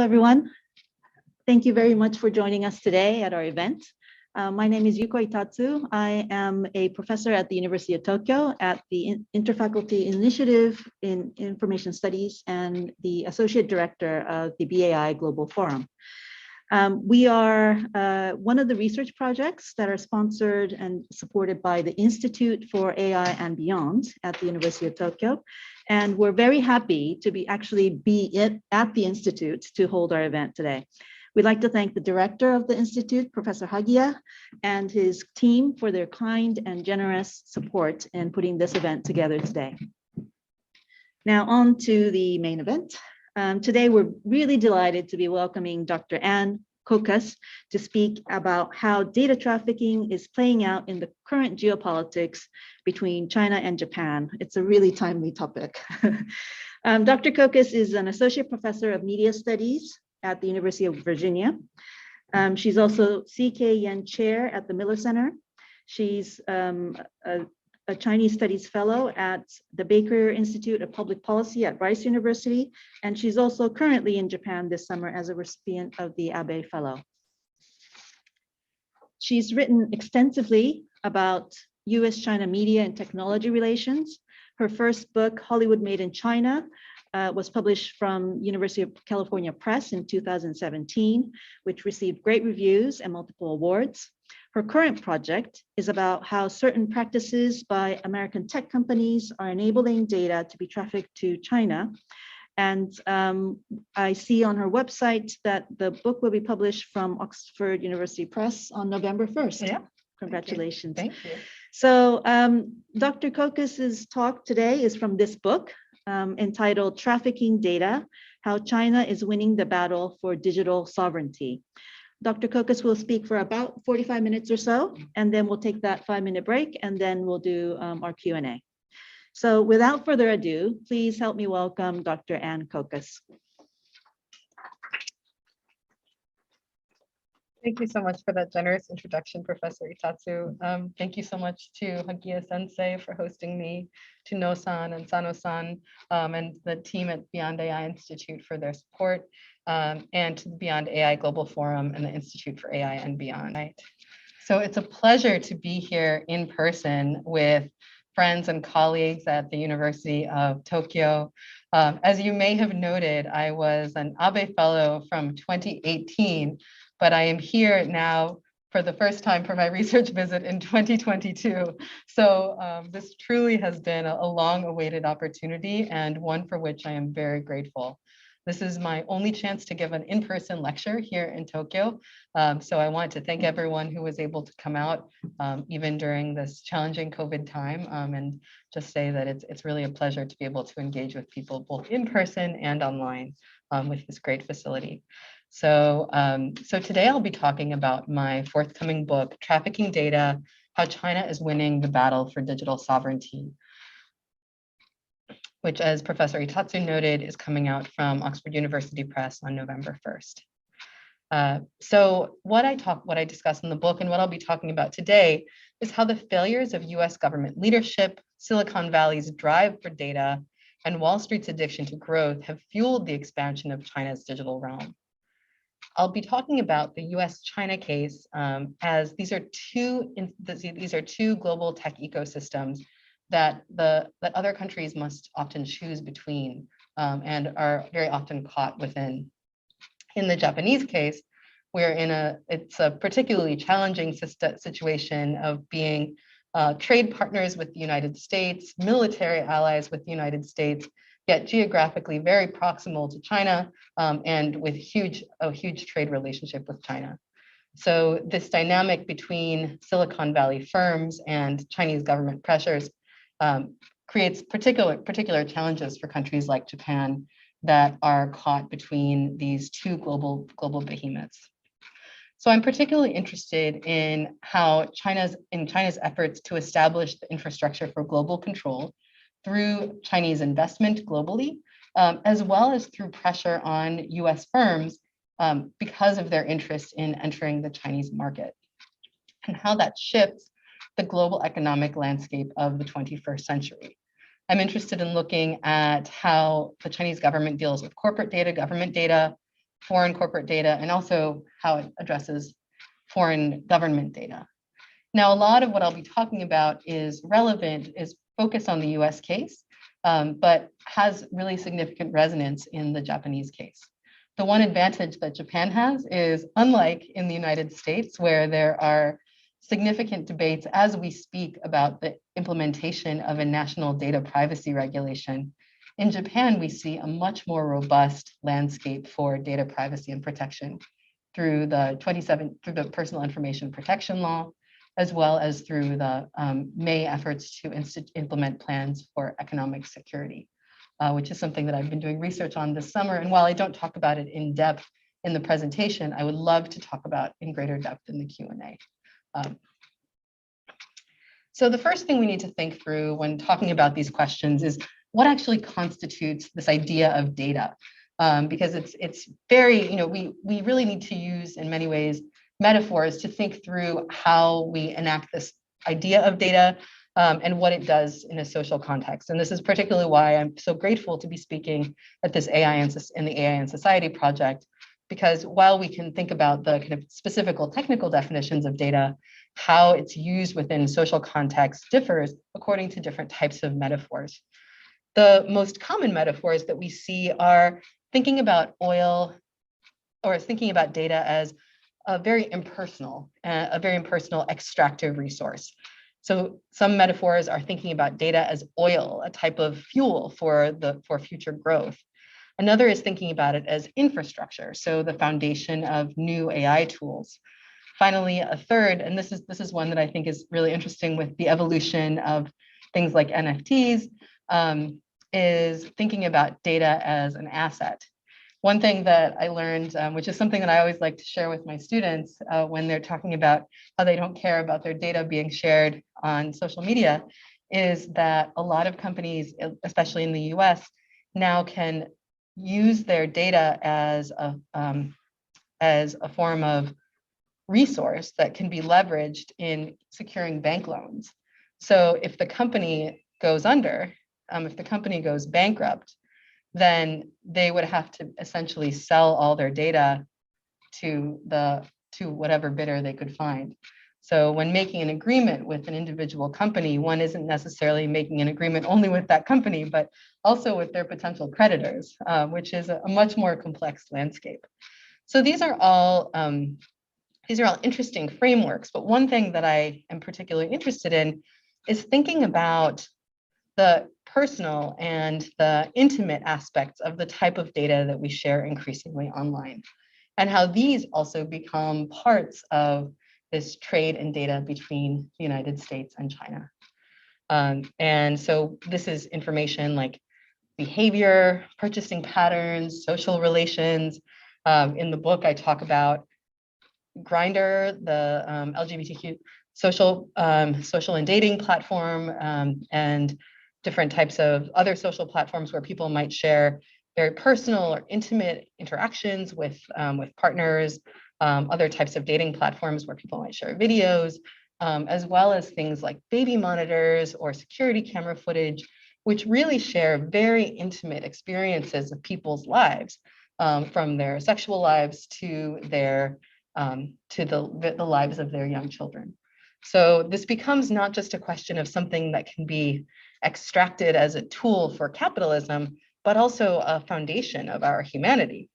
everyone. Thank you very much for joining us today at our event. My name is Yuko Itatsu. I am a professor at the University of Tokyo at the Interfaculty Initiative in Information Studies and the Associate Director of the B'AI Global Forum. We are one of the research projects that are sponsored and supported by the Institute for AI and Beyond at the University of Tokyo. And we're very happy to be at the Institute to hold our event today. We'd like to thank the director of the Institute, Professor Hagiya, and his team for their kind and generous support in putting this event together today. Now on to the main event. Today, we're really delighted to be welcoming Dr.Aynne Kokas to speak about how data trafficking is playing out in the current geopolitics between China and Japan. It's a really timely topic. Dr. Kokas is an associate professor of media studies at the University of Virginia. She's also C.K. Yen Chair at the Miller Center. She's a Chinese Studies Fellow at the Baker Institute of Public Policy at Rice University, and she's also currently in Japan this summer as a recipient of the Abe Fellow. She's written extensively about US-China media and technology relations. Her first book, Hollywood Made in China, was published from University of California Press in 2017, which received great reviews and multiple awards. Her current project is about how certain practices by American tech companies are enabling data to be trafficked to China. And I see on her website that the book will be published from Oxford University Press on November 1st. Yeah. Congratulations. Thank you. So Dr. Kokas's talk today is from this book entitled Trafficking Data, How China is Winning the Battle for Digital Sovereignty. Dr. Kokas will speak for about 45 minutes or so, and then we'll take that 5-minute break, and then we'll do our Q&A. So without further ado, please help me welcome Dr. Aynne Kokas. Thank you so much for that generous introduction, Professor Itatsu. Thank you so much to Hagiya Sensei for hosting me, to No-san and Sano-san, and the team at Beyond AI Institute for their support, and to the Beyond AI Global Forum and the Institute for AI and Beyond. Right. So it's a pleasure to be here in person with friends and colleagues at the University of Tokyo. As you may have noted, I was an Abe Fellow from 2018, but I am here now for the first time for my research visit in 2022. So this truly has been a long-awaited opportunity and one for which I am very grateful. This is my only chance to give an in-person lecture here in Tokyo. So I want to thank everyone who was able to come out even during this challenging COVID time, and just say that it's really a pleasure to be able to engage with people both in person and online with this great facility. So, so today I'll be talking about my forthcoming book, Trafficking Data, How China is Winning the Battle for Digital Sovereignty, which, as Professor Itatsu noted, is coming out from Oxford University Press on November 1st. So what I discuss in the book and what I'll be talking about today is how the failures of US government leadership, Silicon Valley's drive for data, and Wall Street's addiction to growth have fueled the expansion of China's digital realm. I'll be talking about the US-China case as these are two global tech ecosystems that other countries must often choose between and are very often caught within. In the Japanese case, it's a particularly challenging situation of being trade partners with the United States, military allies with the United States, yet geographically very proximal to China and with a huge trade relationship with China. So this dynamic between Silicon Valley firms and Chinese government pressures creates particular challenges for countries like Japan that are caught between these two global behemoths. So I'm particularly interested in how China's efforts to establish the infrastructure for global control through Chinese investment globally, as well as through pressure on US firms because of their interest in entering the Chinese market, and how that shifts the global economic landscape of the 21st century. I'm interested in looking at how the Chinese government deals with corporate data, government data, foreign corporate data, and also how it addresses foreign government data. Now, a lot of what I'll be talking about is relevant, is focused on the US case, but has really significant resonance in the Japanese case. The one advantage that Japan has is, unlike in the United States, where there are significant debates as we speak about the implementation of a national data privacy regulation, in Japan, we see a much more robust landscape for data privacy and protection through the Personal Information Protection Law, as well as through the May efforts to implement plans for economic security, which is something that I've been doing research on this summer. And while I don't talk about it in depth in the presentation, I would love to talk about in greater depth in the Q&A. So the first thing we need to think through when talking about these questions is what actually constitutes this idea of data? Because it's very, we really need to use, in many ways, metaphors to think through how we enact this idea of data and what it does in a social context. And this is particularly why I'm so grateful to be speaking at this AI in the AI and Society project, because while we can think about the kind of specific technical definitions of data, how it's used within social context differs according to different types of metaphors. The most common metaphors that we see are thinking about oil, or thinking about data as a very impersonal extractive resource. So some metaphors are thinking about data as oil, a type of fuel for future growth. Another is thinking about it as infrastructure, so the foundation of new AI tools. Finally, a third, and this is one that I think is really interesting with the evolution of things like NFTs, is thinking about data as an asset. One thing that I learned, which is something that I always like to share with my students when they're talking about how they don't care about their data being shared on social media, is that a lot of companies, especially in the US, now can use their data as a form of resource that can be leveraged in securing bank loans. So if the company goes under, if the company goes bankrupt, then they would have to essentially sell all their data to whatever bidder they could find. So when making an agreement with an individual company, one isn't necessarily making an agreement only with that company, but also with their potential creditors, which is a much more complex landscape. So these are all interesting frameworks, but one thing that I am particularly interested in is thinking about the personal and the intimate aspects of the type of data that we share increasingly online, and how these also become parts of this trade in data between the United States and China. And so this is information like behavior, purchasing patterns, social relations. In the book, I talk about Grindr, the LGBTQ social and dating platform, and different types of other social platforms where people might share very personal or intimate interactions with partners, other types of dating platforms where people might share videos, as well as things like baby monitors or security camera footage, which really share very intimate experiences of people's lives, from their sexual lives to the lives of their young children. So this becomes not just a question of something that can be extracted as a tool for capitalism, but also a foundation of our humanity.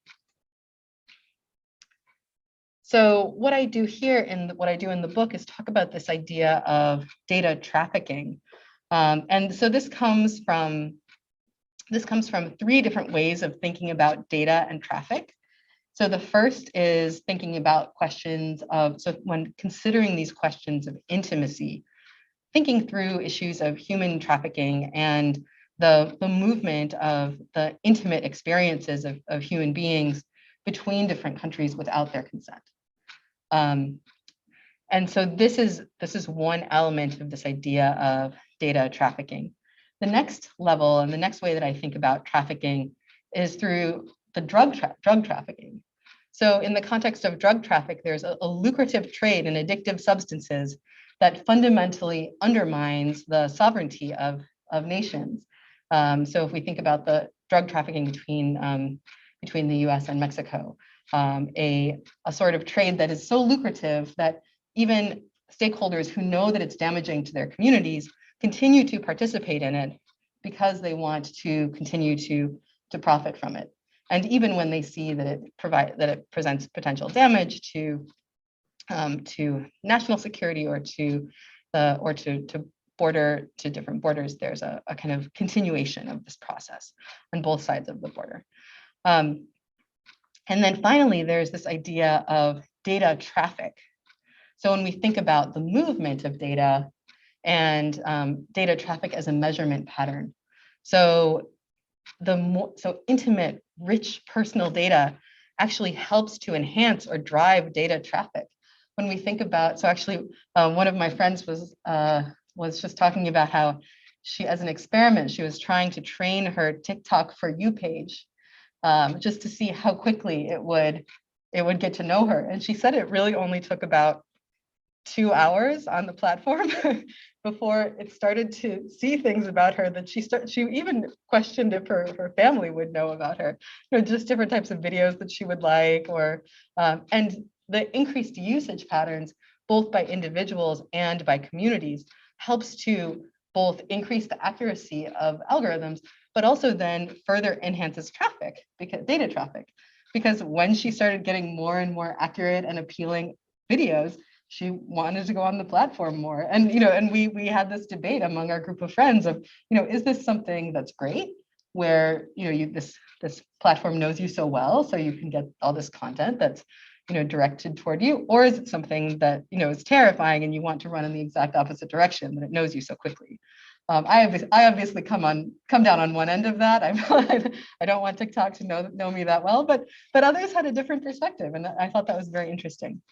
So what I do here and what I do in the book is talk about this idea of data trafficking. And so this comes from three different ways of thinking about data and traffic. So the first is thinking about questions of, so when considering these questions of intimacy, thinking through issues of human trafficking and the movement of the intimate experiences of human beings between different countries without their consent. And so this is one element of this idea of data trafficking. The next level and the next way that I think about trafficking is through the drug trafficking. So in the context of drug traffic, there's a lucrative trade in addictive substances that fundamentally undermines the sovereignty of nations. So if we think about the drug trafficking between between the US and Mexico, a sort of trade that is so lucrative that even stakeholders who know that it's damaging to their communities continue to participate in it because they want to continue to profit from it. And even when they see that it presents potential damage to national security or to different borders, there's a kind of continuation of this process on both sides of the border. And then finally, there's this idea of data traffic. So when we think about the movement of data and data traffic as a measurement pattern, so intimate, rich personal data actually helps to enhance or drive data traffic. When we think about, so actually one of my friends was just talking about how she, as an experiment, she was trying to train her TikTok For You page just to see how quickly it would get to know her. And she said it really only took about 2 hours on the platform before it started to see things about her that she even questioned if her family would know about her. You know, just different types of videos that she would like, or and the increased usage patterns, both by individuals and by communities, helps to both increase the accuracy of algorithms, but also then further enhances traffic, because data traffic. Because when she started getting more and more accurate and appealing videos, she wanted to go on the platform more. And, you know, and we had this debate among our group of friends of, you know, is this something that's great, where, you know, this platform knows you so well, so you can get all this content that's, you know, directed toward you, or is it something that, you know, is terrifying and you want to run in the exact opposite direction, that it knows you so quickly? I obviously come down on one end of that. I don't want TikTok to know me that well, but others had a different perspective, and I thought that was very interesting.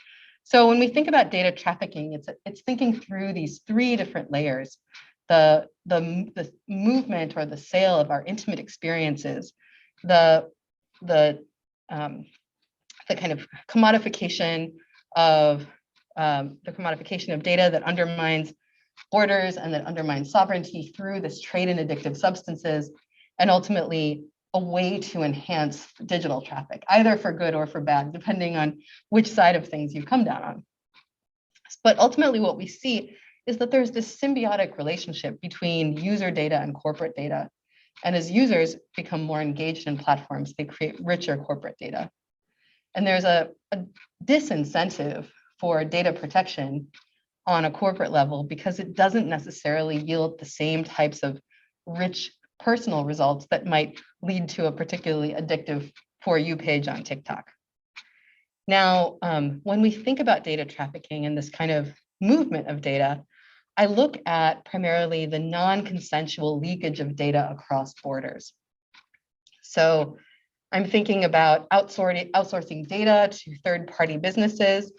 So when we think about data trafficking, it's thinking through these 3 different layers: the movement or the sale of our intimate experiences, the kind of commodification of data that undermines borders and that undermines sovereignty through this trade in addictive substances, and ultimately a way to enhance digital traffic, either for good or for bad, depending on which side of things you come down on. But ultimately what we see is that there's this symbiotic relationship between user data and corporate data. And as users become more engaged in platforms, they create richer corporate data. And there's a disincentive for data protection on a corporate level, because it doesn't necessarily yield the same types of rich personal results that might lead to a particularly addictive For You page on TikTok. Now, when we think about data trafficking and this kind of movement of data, I look at primarily the non-consensual leakage of data across borders. So I'm thinking about outsourcing data to third-party businesses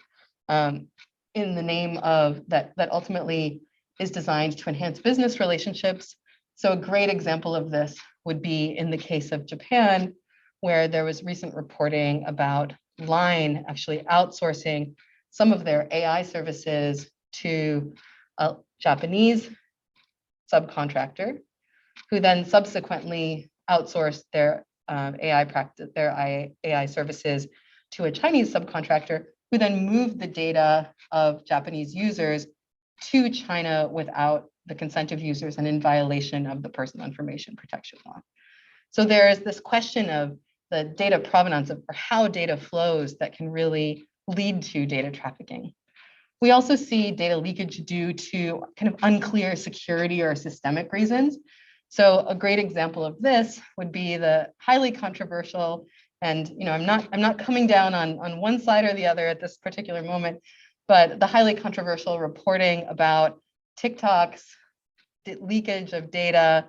in the name of that ultimately is designed to enhance business relationships. So a great example of this would be in the case of Japan, where there was recent reporting about Line actually outsourcing some of their AI services to a Japanese subcontractor, who then subsequently outsourced their AI services to a Chinese subcontractor, who then moved the data of Japanese users to China without the consent of users and in violation of the personal information protection law. So there is this question of the data provenance or how data flows that can really lead to data trafficking. We also see data leakage due to kind of unclear security or systemic reasons. So a great example of this would be the highly controversial, and you know, I'm not coming down on one side or the other at this particular moment, but the highly controversial reporting about TikTok's leakage of data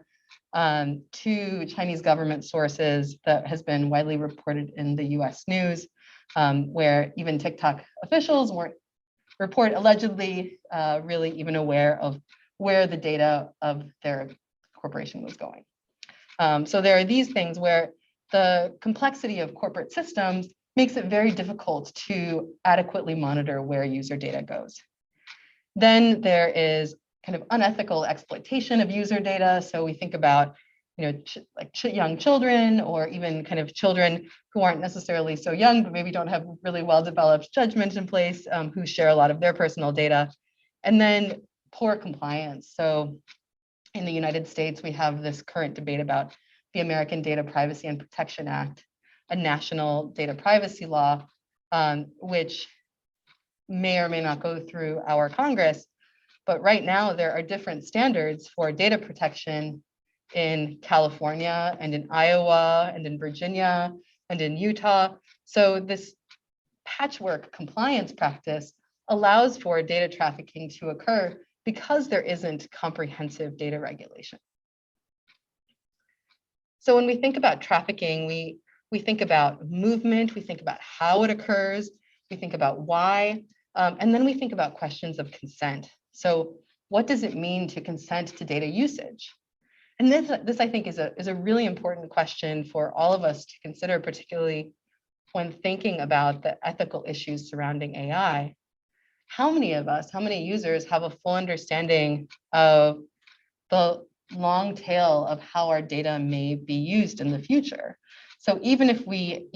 to Chinese government sources that has been widely reported in the US news, where even TikTok officials weren't allegedly really even aware of where the data of their corporation was going. So there are these things where the complexity of corporate systems makes it very difficult to adequately monitor where user data goes. Then there is kind of unethical exploitation of user data. So we think about young children, or even kind of children who aren't necessarily so young, but maybe don't have really well-developed judgment in place, who share a lot of their personal data. And then poor compliance. So in the United States, we have this current debate about the American Data Privacy and Protection Act, a national data privacy law, which may or may not go through our Congress. But right now, there are different standards for data protection in California and in Iowa and in Virginia and in Utah. So this patchwork compliance practice allows for data trafficking to occur because there isn't comprehensive data regulation. So when we think about trafficking, we think about movement, we think about how it occurs, we think about why, and then we think about questions of consent. So what does it mean to consent to data usage? And this I think is a really important question for all of us to consider, particularly when thinking about the ethical issues surrounding AI. How many of us, how many users have a full understanding of the long tail of how our data may be used in the future? So even if we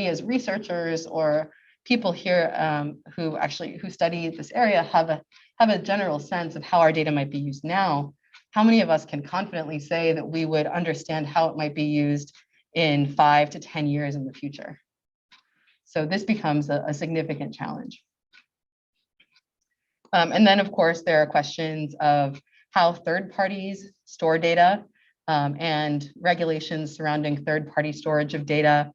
as researchers or people here who study this area have a general sense of how our data might be used now, how many of us can confidently say that we would understand how it might be used in 5 to 10 years in the future? So this becomes a significant challenge. And then, of course, there are questions of how third parties store data and regulations surrounding third-party storage of data,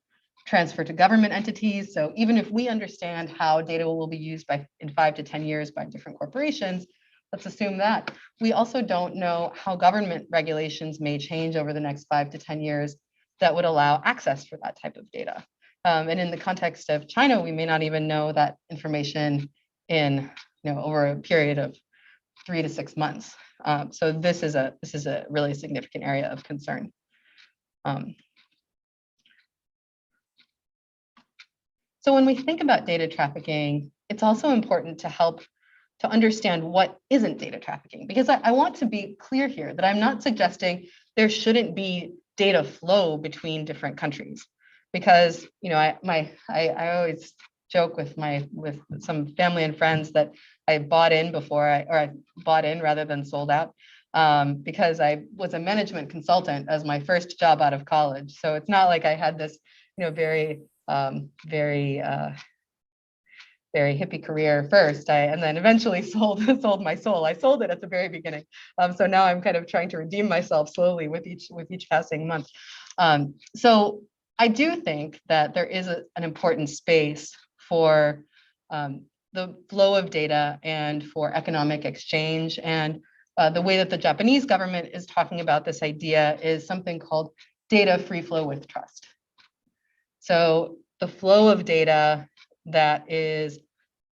transfer to government entities. So even if we understand how data will be used in 5 to 10 years by different corporations, let's assume that. We also don't know how government regulations may change over the next 5 to 10 years that would allow access for that type of data. And in the context of China, we may not even know that information in over a period of 3 to 6 months. So this is a really significant area of concern. So when we think about data trafficking, it's also important to understand what isn't data trafficking, because I want to be clear here that I'm not suggesting there shouldn't be data flow between different countries, because I always joke with some family and friends that I bought in I bought in rather than sold out, because I was a management consultant as my first job out of college. So it's not like I had this very hippie career first, and then eventually sold my soul. I sold it at the very beginning. So now I'm kind of trying to redeem myself slowly with each passing month. So I do think that there is an important space for the flow of data and for economic exchange. And the way that the Japanese government is talking about this idea is something called data free flow with trust. So the flow of data that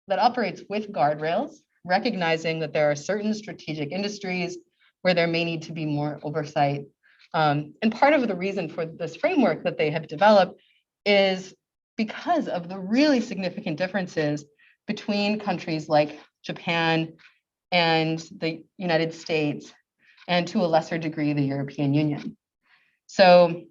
operates with guardrails, recognizing that there are certain strategic industries where there may need to be more oversight. And part of the reason for this framework that they have developed is because of the really significant differences between countries like Japan and the United States, and to a lesser degree, the European Union. So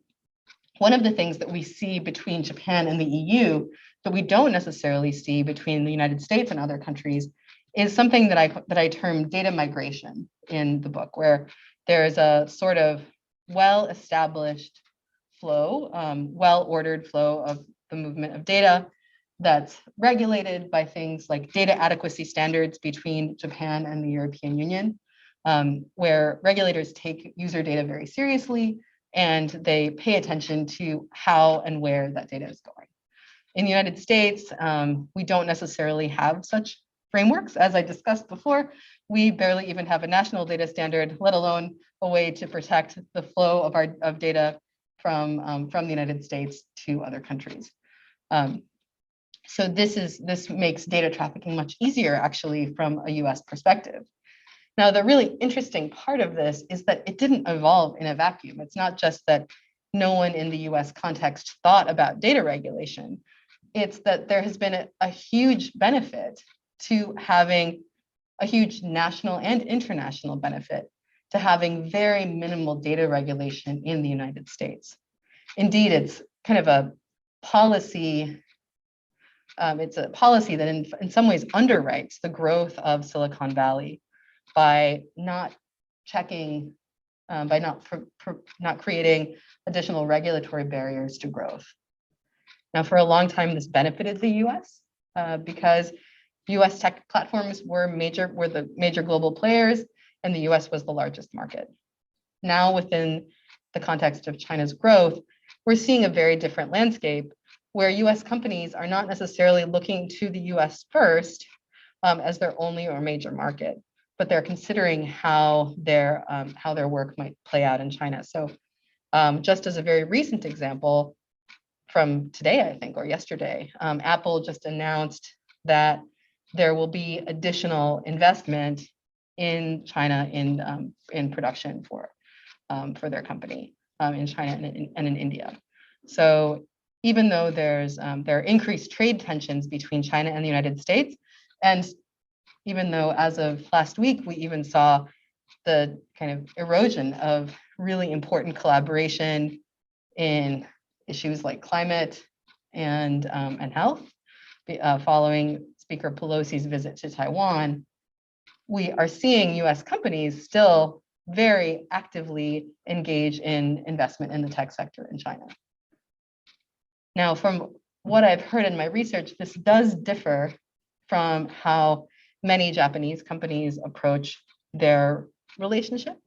one of the things that we see between Japan and the EU that we don't necessarily see between the United States and other countries is something that I term data migration in the book, where there's a sort of well-established flow, well-ordered flow of the movement of data that's regulated by things like data adequacy standards between Japan and the European Union, where regulators take user data very seriously and they pay attention to how and where that data is going. In the United States, we don't necessarily have such frameworks. As I discussed before, we barely even have a national data standard, let alone a way to protect the flow of data from the United States to other countries. So this makes data trafficking much easier, actually, from a US perspective. Now, the really interesting part of this is that it didn't evolve in a vacuum. It's not just that no one in the US context thought about data regulation. It's that there has been a huge benefit to having a huge national and international benefit to having very minimal data regulation in the United States. Indeed, it's kind of a policy, it's a policy that in some ways underwrites the growth of Silicon Valley by not checking, by not creating additional regulatory barriers to growth. Now, for a long time, this benefited the US because US tech platforms were the major global players, and the US was the largest market. Now, within the context of China's growth, we're seeing a very different landscape where US companies are not necessarily looking to the US first as their only or major market, but they're considering how their work might play out in China. So just as a very recent example from today, I think, or yesterday, Apple just announced that there will be additional investment in China in production for their company in China and in India. So even though there are increased trade tensions between China and the United States, and even though as of last week, we even saw the kind of erosion of really important collaboration in issues like climate and health, following Speaker Pelosi's visit to Taiwan, we are seeing US companies still very actively engage in investment in the tech sector in China. Now, from what I've heard in my research, this does differ from how many Japanese companies approach their relationship.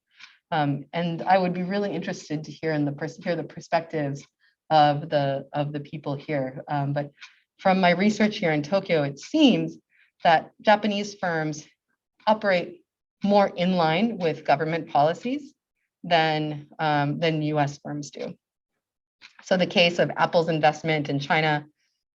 And I would be really interested to hear the perspectives of the people here. But from my research here in Tokyo, it seems that Japanese firms operate more in line with government policies than US firms do. So the case of Apple's investment in China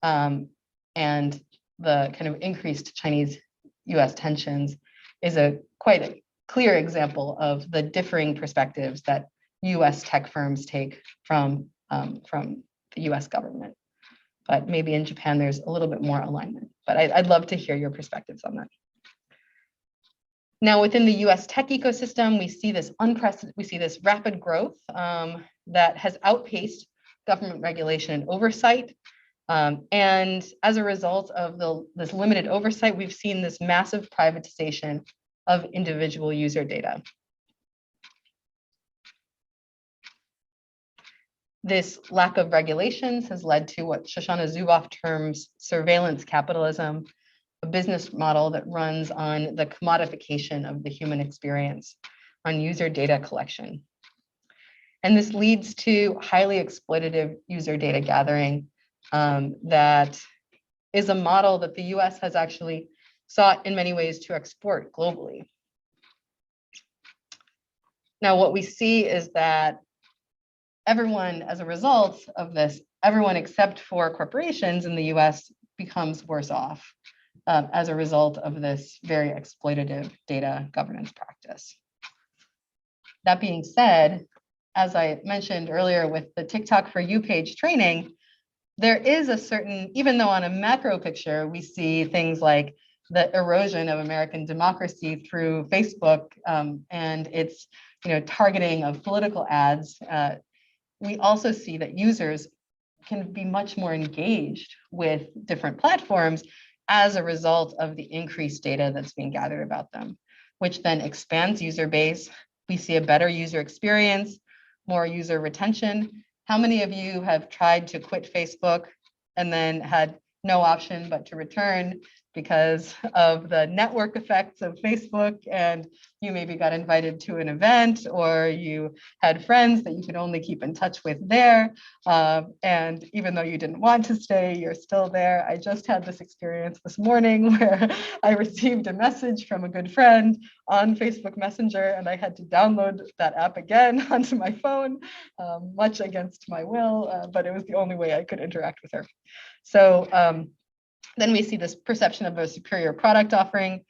and the kind of increased Chinese-US tensions is quite a clear example of the differing perspectives that US tech firms take from the US government. But maybe in Japan, there's a little bit more alignment. But I'd love to hear your perspectives on that. Now, within the US tech ecosystem, we see this rapid growth that has outpaced government regulation and oversight. And as a result of this limited oversight, we've seen this massive privatization of individual user data. This lack of regulations has led to what Shoshana Zuboff terms surveillance capitalism, a business model that runs on the commodification of the human experience, on user data collection. And this leads to highly exploitative user data gathering that is a model that the US has actually sought in many ways to export globally. Now, what we see is that everyone, as a result of this, everyone except for corporations in the US becomes worse off as a result of this very exploitative data governance practice. That being said, as I mentioned earlier with the TikTok for You page training, there is a certain, even though on a macro picture, we see things like the erosion of American democracy through Facebook and its targeting of political ads, we also see that users can be much more engaged with different platforms as a result of the increased data that's being gathered about them, which then expands user base. We see a better user experience, more user retention. How many of you have tried to quit Facebook and then had no option but to return because of the network effects of Facebook, and you maybe got invited to an event or you had friends that you could only keep in touch with there. And even though you didn't want to stay, you're still there. I just had this experience this morning where I received a message from a good friend on Facebook Messenger, and I had to download that app again onto my phone, much against my will, but it was the only way I could interact with her. So then we see this perception of a superior product offering,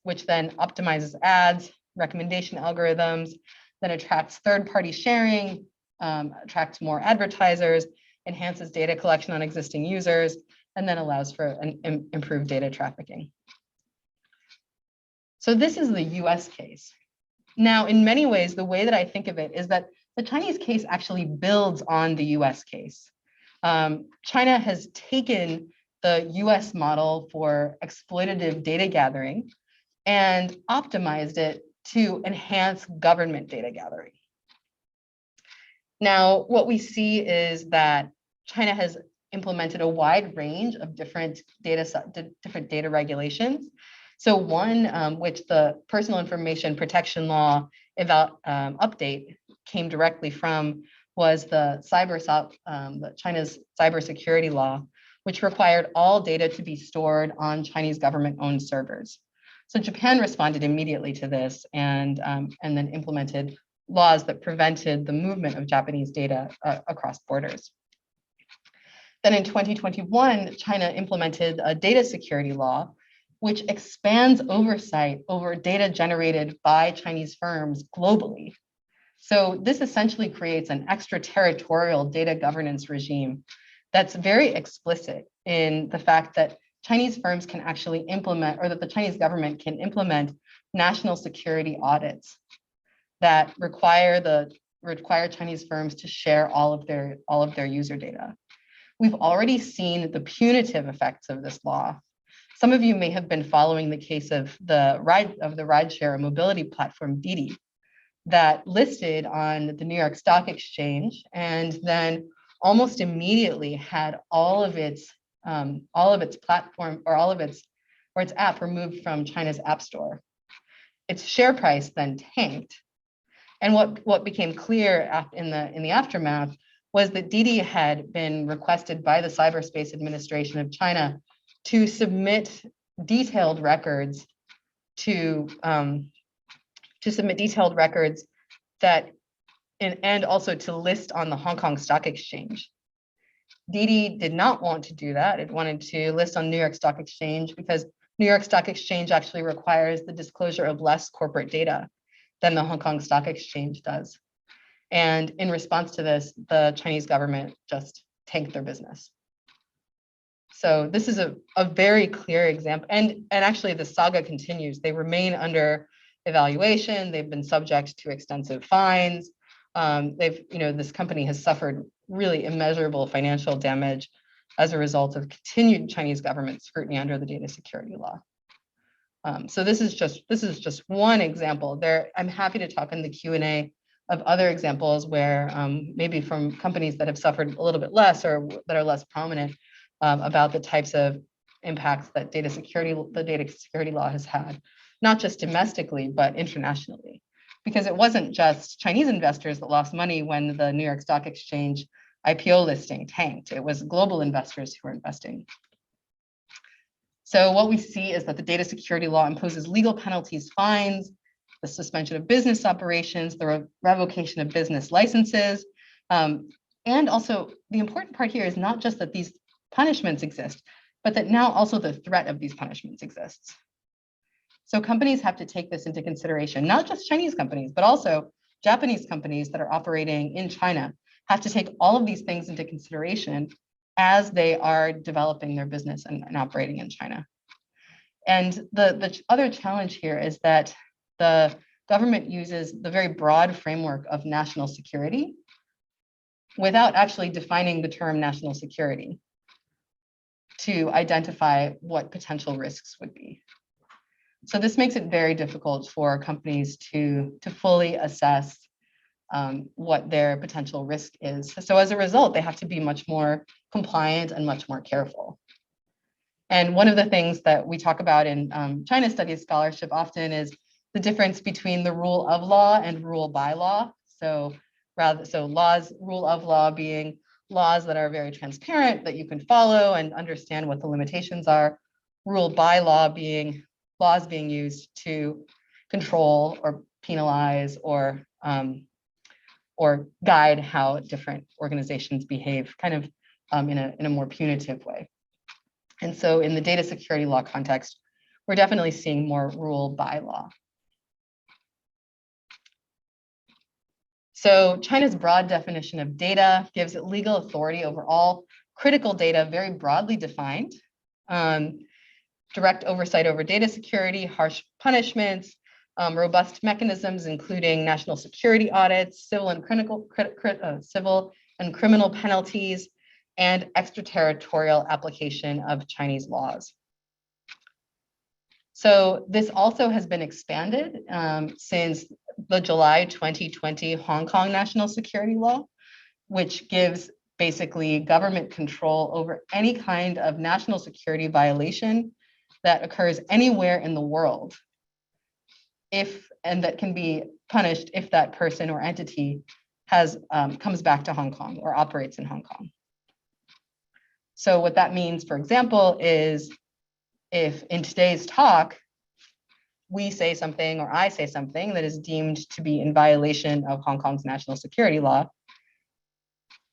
which then optimizes ads, recommendation algorithms, then attracts third-party sharing, attracts more advertisers, enhances data collection on existing users, and then allows for an improved data trafficking. So this is the US case. Now, in many ways, the way that I think of it is that the Chinese case actually builds on the US case. China has taken the US model for exploitative data gathering and optimized it to enhance government data gathering. Now, what we see is that China has implemented a wide range of different data regulations. So one, which the Personal Information Protection Law update came directly from, was the China's cybersecurity law, which required all data to be stored on Chinese government-owned servers. So Japan responded immediately to this and then implemented laws that prevented the movement of Japanese data across borders. Then in 2021, China implemented a data security law, which expands oversight over data generated by Chinese firms globally. So this essentially creates an extraterritorial data governance regime that's very explicit in the fact that Chinese firms can actually implement, or that the Chinese government can implement, national security audits that require Chinese firms to share all of their user data. We've already seen the punitive effects of this law. Some of you may have been following the case of the rideshare mobility platform Didi that listed on the New York Stock Exchange and then almost immediately had all of its platform or its app removed from China's app store. Its share price then tanked. And what became clear in the aftermath was that Didi had been requested by the Cyberspace Administration of China to submit detailed records and also to list on the Hong Kong Stock Exchange. Didi did not want to do that. It wanted to list on New York Stock Exchange because New York Stock Exchange actually requires the disclosure of less corporate data than the Hong Kong Stock Exchange does. And in response to this, the Chinese government just tanked their business. So this is a very clear example. And actually the saga continues. They remain under evaluation. They've been subject to extensive fines. This company has suffered really immeasurable financial damage as a result of continued Chinese government scrutiny under the data security law. So this is just one example. I'm happy to talk in the Q&A of other examples where maybe from companies that have suffered a little bit less or that are less prominent about the types of impacts that the data security law has had, not just domestically, but internationally. Because it wasn't just Chinese investors that lost money when the New York Stock Exchange IPO listing tanked. It was global investors who were investing. So what we see is that the data security law imposes legal penalties, fines, the suspension of business operations, the revocation of business licenses. And also the important part here is not just that these punishments exist, but that now also the threat of these punishments exists. So companies have to take this into consideration, not just Chinese companies, but also Japanese companies that are operating in China have to take all of these things into consideration as they are developing their business and operating in China. And the other challenge here is that the government uses the very broad framework of national security without actually defining the term national security to identify what potential risks would be. So this makes it very difficult for companies to fully assess what their potential risk is. So as a result, they have to be much more compliant and much more careful. And one of the things that we talk about in China studies scholarship often is the difference between the rule of law and rule by law. So rule of law being laws that are very transparent, that you can follow and understand what the limitations are. Rule by law being laws being used to control or penalize or guide how different organizations behave, kind of in a more punitive way. And so in the data security law context, we're definitely seeing more rule by law. So China's broad definition of data gives it legal authority over all critical data, very broadly defined. Direct oversight over data security, harsh punishments, robust mechanisms, including national security audits, civil and criminal penalties, and extraterritorial application of Chinese laws. So this also has been expanded since the July 2020 Hong Kong National Security Law, which gives basically government control over any kind of national security violation that occurs anywhere in the world, and that can be punished if that person or entity comes back to Hong Kong or operates in Hong Kong. So what that means, for example, is if in today's talk, we say something or I say something that is deemed to be in violation of Hong Kong's national security law,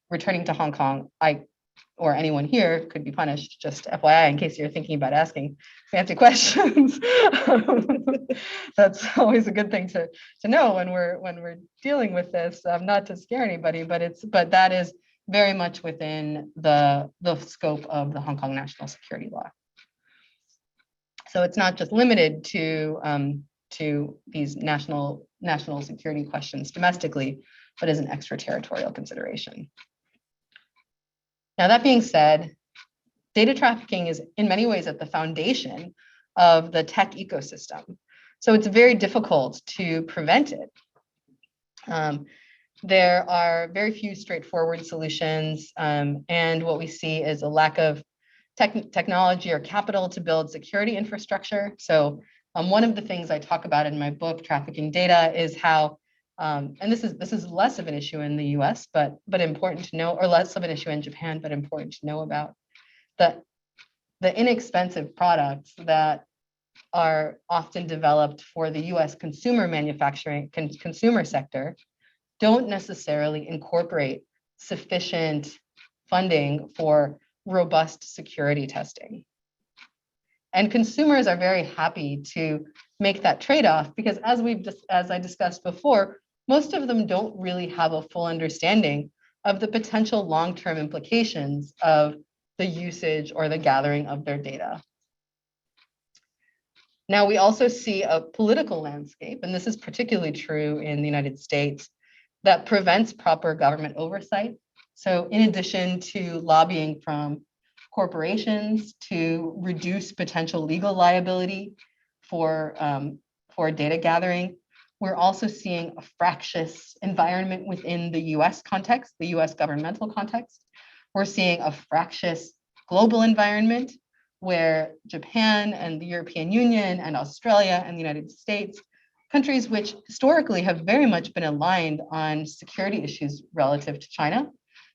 returning to Hong Kong, I or anyone here could be punished, just FYI, in case you're thinking about asking fancy questions. That's always a good thing to know when we're dealing with this, not to scare anybody, but that is very much within the scope of the Hong Kong National Security Law. So it's not just limited to these national security questions domestically, but as an extraterritorial consideration. Now, that being said, data trafficking is in many ways at the foundation of the tech ecosystem. So it's very difficult to prevent it. There are very few straightforward solutions, and what we see is a lack of technology or capital to build security infrastructure. So one of the things I talk about in my book, Trafficking Data, is how, and this is less of an issue in the US, but important to know, or less of an issue in Japan, but important to know about, the inexpensive products that are often developed for the US consumer manufacturing, consumer sector, don't necessarily incorporate sufficient funding for robust security testing. And consumers are very happy to make that trade-off because as I discussed before, most of them don't really have a full understanding of the potential long-term implications of the usage or the gathering of their data. Now, we also see a political landscape, and this is particularly true in the United States, that prevents proper government oversight. So in addition to lobbying from corporations to reduce potential legal liability for data gathering, we're also seeing a fractious environment within the US context, the US governmental context. We're seeing a fractious global environment where Japan and the European Union and Australia and the United States, countries which historically have very much been aligned on security issues relative to China,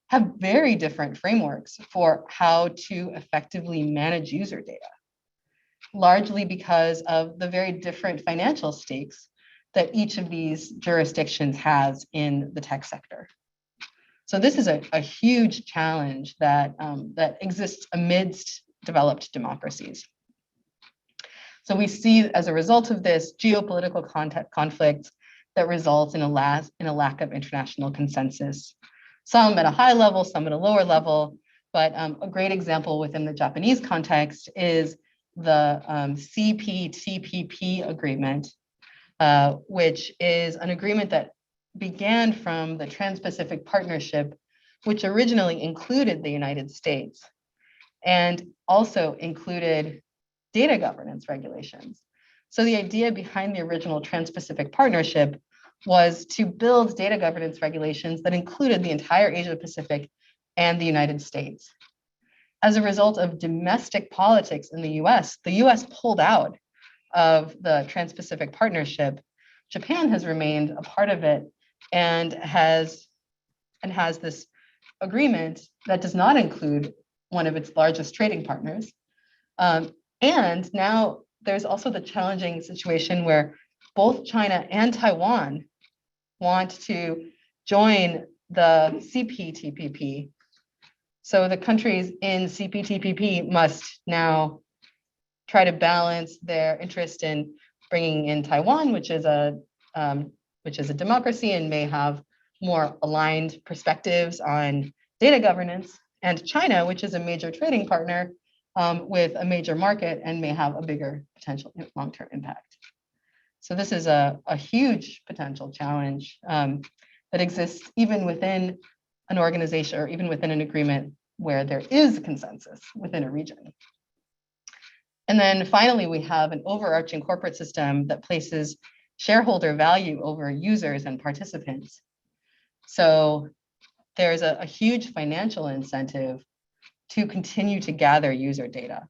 have very different frameworks for how to effectively manage user data, largely because of the very different financial stakes that each of these jurisdictions has in the tech sector. So this is a huge challenge that exists amidst developed democracies. So we see, as a result of this, geopolitical conflicts that results in a lack of international consensus, some at a high level, some at a lower level. But a great example within the Japanese context is the CPTPP agreement, which is an agreement that began from the Trans-Pacific Partnership, which originally included the United States and also included data governance regulations. So the idea behind the original Trans-Pacific Partnership was to build data governance regulations that included the entire Asia Pacific and the United States. As a result of domestic politics in the US pulled out of the Trans-Pacific Partnership. Japan has remained a part of it and has this agreement that does not include one of its largest trading partners. And now there's also the challenging situation where both China and Taiwan want to join the CPTPP. So the countries in CPTPP must now try to balance their interest in bringing in Taiwan, which is a democracy and may have more aligned perspectives on data governance, and China, which is a major trading partner with a major market and may have a bigger potential long-term impact. So this is a huge potential challenge that exists even within an organization or even within an agreement where there is consensus within a region. And then finally, we have an overarching corporate system that places shareholder value over users and participants. So there's a huge financial incentive to continue to gather user data.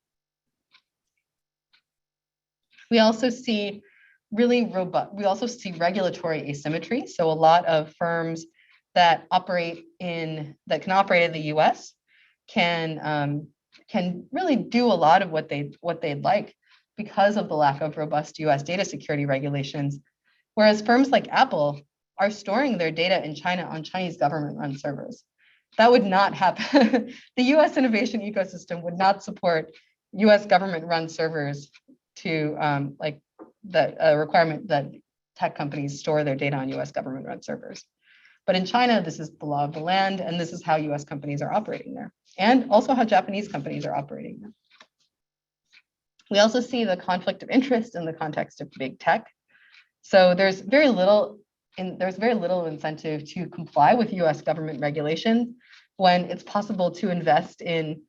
We also see regulatory asymmetry. So a lot of firms that can operate in the US can really do a lot of what they'd like because of the lack of robust US data security regulations. Whereas firms like Apple are storing their data in China on Chinese government-run servers. That would not happen. The US innovation ecosystem would not support US government-run servers to requirement that tech companies store their data on US government-run servers. But in China, this is the law of the land, and this is how US companies are operating there, and also how Japanese companies are operating there. We also see the conflict of interest in the context of big tech. So there's very little incentive to comply with US government regulations when it's possible to invest in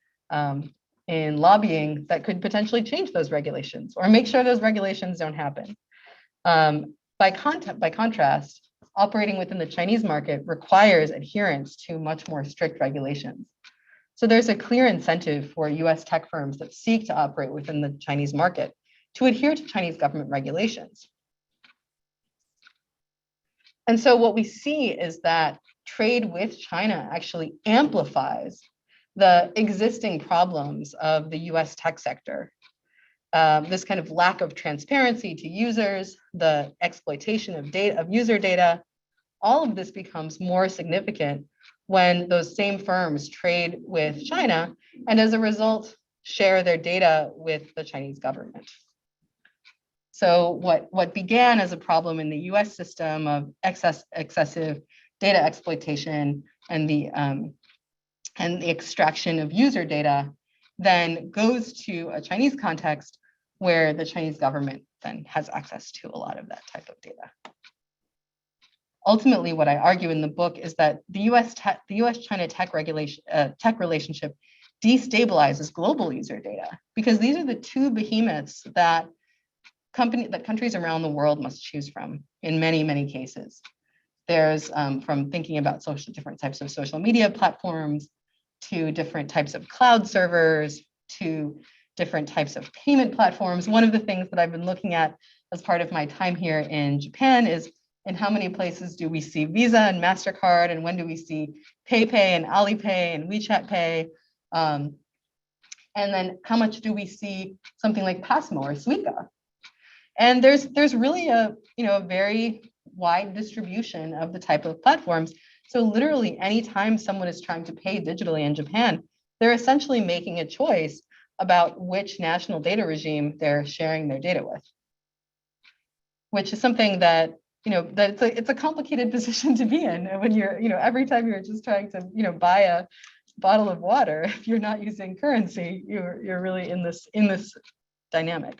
lobbying that could potentially change those regulations or make sure those regulations don't happen. By contrast, operating within the Chinese market requires adherence to much more strict regulations. So there's a clear incentive for US tech firms that seek to operate within the Chinese market to adhere to Chinese government regulations. And so what we see is that trade with China actually amplifies the existing problems of the US tech sector. This kind of lack of transparency to users, the exploitation of user data, all of this becomes more significant when those same firms trade with China and as a result share their data with the Chinese government. So what began as a problem in the US system of excessive data exploitation and the extraction of user data then goes to a Chinese context where the Chinese government then has access to a lot of that type of data. Ultimately, what I argue in the book is that the US-China tech relationship destabilizes global user data because these are the two behemoths that countries around the world must choose from in many, many cases. There's from thinking about different types of social media platforms to different types of cloud servers to different types of payment platforms. One of the things that I've been looking at as part of my time here in Japan is in how many places do we see Visa and MasterCard, and when do we see PayPay and Alipay and WeChat Pay? And then how much do we see something like Passmo or Suica? And there's really a very wide distribution of the type of platforms. So literally anytime someone is trying to pay digitally in Japan, they're essentially making a choice about which national data regime they're sharing their data with, which is something that it's a complicated position to be in when you're every time you're just trying to buy a bottle of water, if you're not using currency, you're really in this dynamic.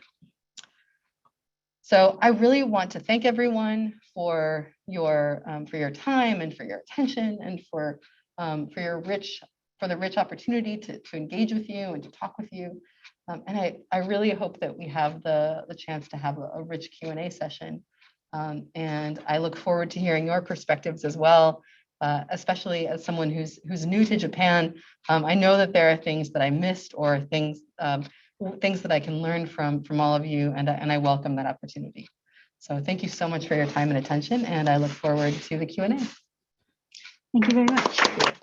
So I really want to thank everyone for your time and for your attention and for the rich opportunity to engage with you and to talk with you. And I really hope that we have the chance to have a rich Q&A session. And I look forward to hearing your perspectives as well, especially as someone who's new to Japan. I know that there are things that I missed or things that I can learn from all of you, and I welcome that opportunity. So thank you so much for your time and attention, and I look forward to the Q&A. Thank you very much.